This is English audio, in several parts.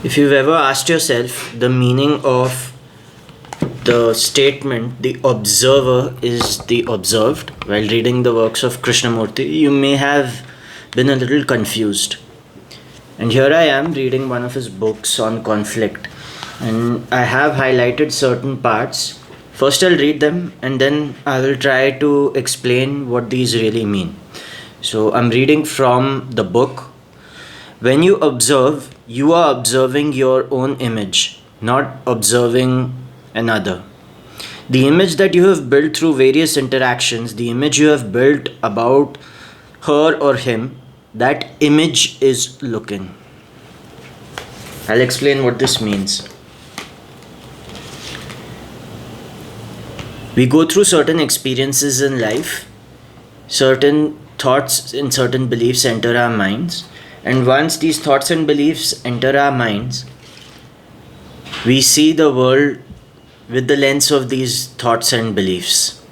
If you've ever asked yourself the meaning of the statement, the observer is the observed, while reading the works of Krishnamurti, you may have been a little confused. And here I am reading one of his books on conflict, and I have highlighted certain parts. First, I'll read them and then I will try to explain what these really mean. So, I'm reading from the book. When you observe, you are observing your own image, not observing another. The image that you have built through various interactions, the image you have built about her or him, that image is looking. I'll explain what this means. We go through certain experiences in life, certain thoughts and certain beliefs enter our minds, and once these thoughts and beliefs enter our minds, we see the world with the lens of these thoughts and beliefs.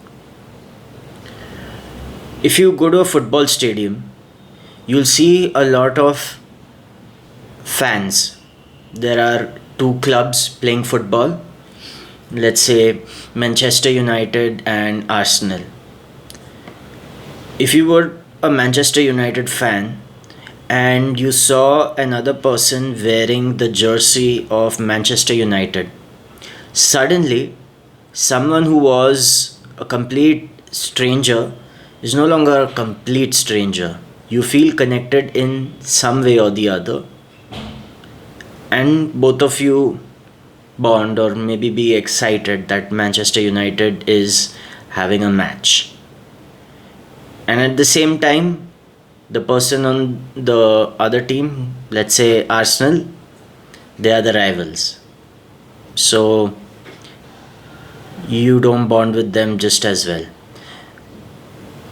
If you go to a football stadium, you'll see a lot of fans. There are two clubs playing football, let's say Manchester United and Arsenal. If you were a Manchester United fan and you saw another person wearing the jersey of Manchester United, suddenly someone who was a complete stranger is no longer a complete stranger. You feel connected in some way or the other, and both of you bond or maybe be excited that Manchester United is having a match. And at the same time, the person on the other team, let's say Arsenal, they are the rivals. So you don't bond with them just as well.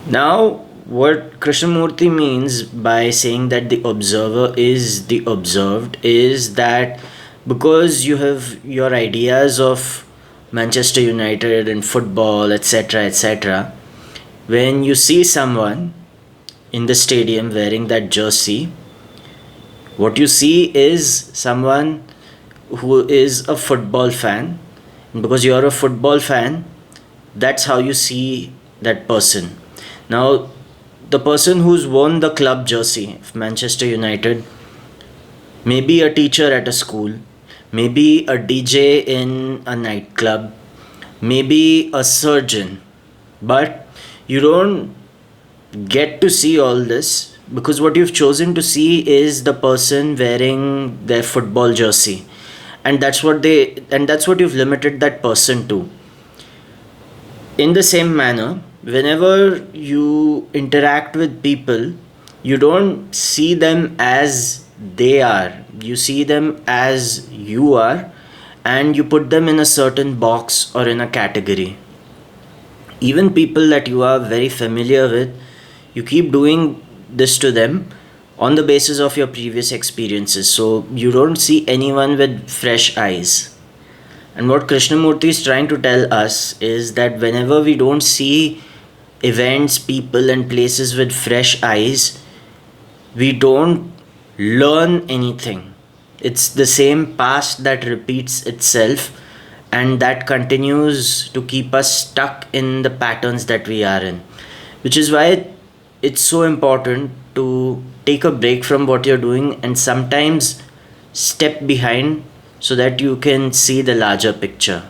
Now, what Krishnamurti means by saying that the observer is the observed is that because you have your ideas of Manchester United and football, etc., etc., when you see someone in the stadium wearing that jersey, what you see is someone who is a football fan. And because you're a football fan, that's how you see that person. Now, the person who's worn the club jersey of Manchester United may be a teacher at a school, maybe a DJ in a nightclub, maybe a surgeon, but you don't get to see all this because what you've chosen to see is the person wearing their football jersey, and that's what you've limited that person to. In the same manner, whenever you interact with people, you don't see them as they are, you see them as you are, and you put them in a certain box or in a category. Even people that you are very familiar with, you keep doing this to them on the basis of your previous experiences, so you don't see anyone with fresh eyes. And what Krishnamurti is trying to tell us is that whenever we don't see events, people, and places with fresh eyes, we don't learn anything. It's the same past that repeats itself, and that continues to keep us stuck in the patterns that we are in. Which is why it's so important to take a break from what you're doing and sometimes step behind so that you can see the larger picture.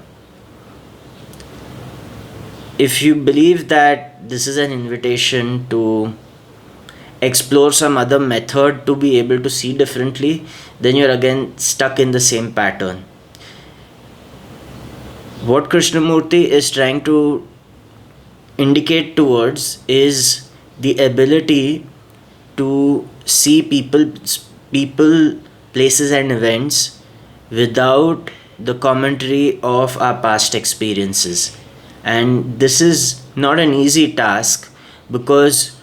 If you believe that this is an invitation to explore some other method to be able to see differently, then you're again stuck in the same pattern. What Krishnamurti is trying to indicate towards is the ability to see people, places, and events without the commentary of our past experiences. And this is not an easy task because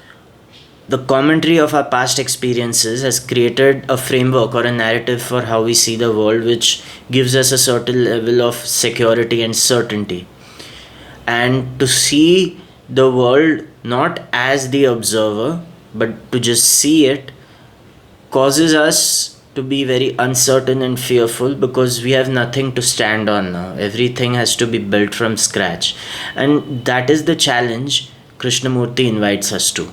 the commentary of our past experiences has created a framework or a narrative for how we see the world, which gives us a certain level of security and certainty. And to see the world not as the observer, but to just see it, causes us to be very uncertain and fearful because we have nothing to stand on now. Everything has to be built from scratch. And that is the challenge Krishnamurti invites us to.